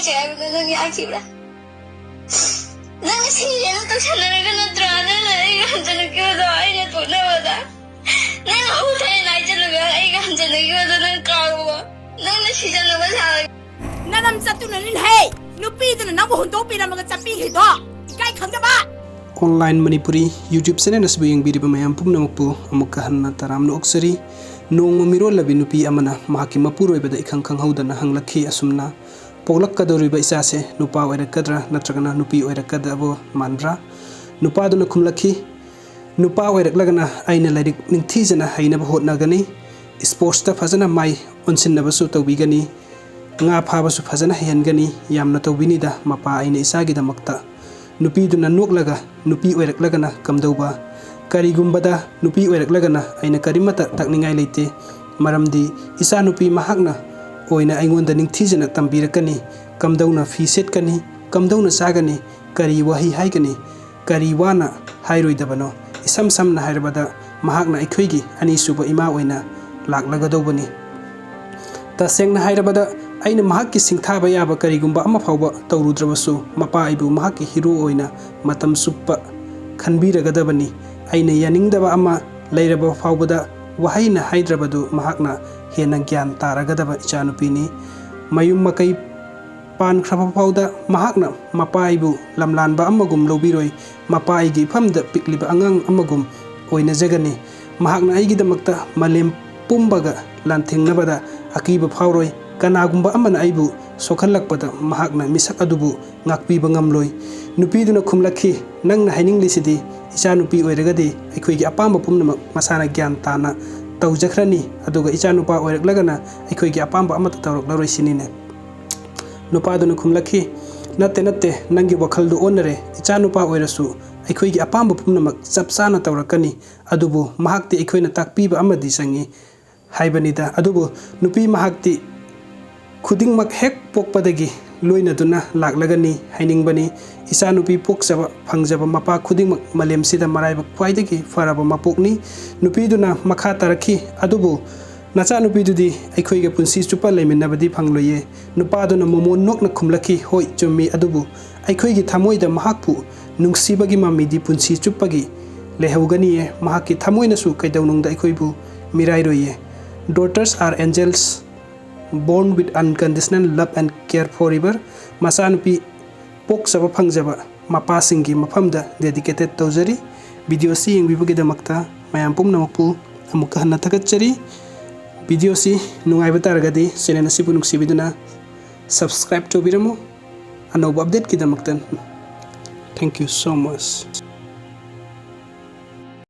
ꯇꯧꯁꯦ ꯍꯥꯏꯕꯗꯣ ꯅꯪ ꯌꯥꯈꯤꯕ꯭ꯔꯥ? ꯅꯪ ꯁꯤꯔꯦꯅ ꯇꯧꯁꯟꯅꯔꯒ ꯅꯠꯇ꯭ꯔꯣ ꯅꯪꯅ ꯑꯩꯒ ꯍꯟꯖꯤꯜꯂꯛꯈꯤꯕꯗꯣ ꯑꯩꯅ ꯊꯣꯛꯅꯕꯗ? ꯅꯪꯅ ꯍꯧꯊꯦꯅ ꯍꯥꯏꯖꯤꯜꯂꯒ ꯑꯩꯒ ꯍꯟꯖꯤꯜꯂꯛꯈꯤꯕꯗꯣ ꯅꯪ ꯀꯥꯎꯔꯕꯣ? ꯅꯪꯅ ꯁꯤꯖꯤꯟꯅꯕ ꯁꯥꯔꯒ ꯅꯅꯝ ꯆꯠꯇꯨꯅꯅꯤꯅꯦꯍꯦ ꯅꯨꯄꯤꯗꯨꯅ ꯅꯪꯕꯨ ꯍꯨꯟꯗꯣꯛꯄꯤꯔꯝꯃꯒ ꯆꯠꯄꯤꯈ꯭ꯔꯤꯗꯣ ꯏꯀꯥꯏ ꯈꯪꯗꯕ ऑनलाइन मणिपुरी यूट्यूब चैनल असबु यंगबिरिबा मयाम पुमनमकपु अमुक्का हन्ना तरामना ओक्सरी नोंमा मिरोलबि नुपी अमना माकी मपुरोइबदा इखंग खंगहौदना हंगलखी असुमना पोगलक्कदोरिबा इचासे नुपा ओइरक्कद्रा नत्रगना नुपी ओइरक्कदबो मानद्रा नुपादुना खुमलखी नुपा ओइरक्लगना आइना लाइरिक निंगथीजना हैनबा होटनगनी स्पोर्ट्सता फजना माइ ओनसिनबसु तौबिगनी nga phabasु fajana hengani yamna tawbinida mapa aina isagidamakta नुपीदुना नोकलगा नुपी ओइरक्लगना कमदौबा करिगुम्बदा नुपी ओइरक्लगना आइना करिमता तकनिंगाइ लेते मरमदी इसा नुपी महाकना ओइना आइंगोंदा निंगथीजना तंबिरकनी कमदौना फी सेटकनी कमदौना चागनी करी वही हाइगनी करी वाना हाइरोइदबनो इसम समना हाइरबदा महाकना अखोइगी अनिसुबा इमा ओइना लाक्लगदौबनी तसेंगना हाइरबदा अइना महाकि सिंथाबा याबा करिगुम्बा अमा फावबा तौरुद्रबसु मपा आइबु महाकि हिरो ओइना मतम सुप्पा खनबिरगदबनी अइना यानिंगदबा अमा लैरबा फावबदा वहाइना हाइद्रबदु महाकना हेना ज्ञान तारगदबा इचानुपीनी मयुम मकई पानख्रबा फावदा महाकना मपा आइबु लमलानबा अमगुम लौबिरोइ मपा आइगी फमदा पिकलिबा अंगांग अमगुम ओइना जगनी महाकना आइगिदमक्ता मलेम पुंबगा लांथिंगनबदा अकीबा फावरोइ कनागुम्बा अमना आइबु सोखलक्पदा महाकना मिसक अदुबु ngakpiba ngamloi nupiduna khumlakhi nangna haininglisidi icha nupi oiragadi aikhoigi apamba pumna masana gyan tana tawjakhrani aduga icha nupa oiraglagana aikhoigi apamba amata tawraklaroi sinine nupaduna khumlakhi natte natte nangi wakhaldu onare icha nupa oirasu aikhoigi apamba pumna chapsana tawrakani adubu mahakti aikhoina takpiba amadi sangi haibanida adubu nupi mahakti खुदिंगमक हेक पोकपदगी लोइनदुना लाक्लगनी हाइनिंगबनी इचा नुपी पोकजब फंगजब मपा खुदिंगमक मलेमसिदा मराइब ख्वाइदगी फरब मपोकनी नुपीदुना मखा तरखी अदुबु नचा नुपीदुदी अखोइगे पुंसी चुपा लेमिनबदी फंगलोये नुपादुना मोमो नोकना खुमलखी होय चुम्मी अदुबु अखोइगे थमोइदा महाकपु नुंगसीबगी ममीदी पुंसी चुपगी लेहौगनीये महाकी थमोइनसु कैदौनुंगदा अखोइबु मिराइरोये daughters are angels born with unconditional love and care forever masanupi poksaba phangjaba mapa singi mafamda dedicated tawjari video si yengbibugi damakta mayam pumnamakpu amukka hanna thakachari video si nungai bataragadi channel asibu nuksibiduna subscribe to biramu anoba update ki damaktan thank you so much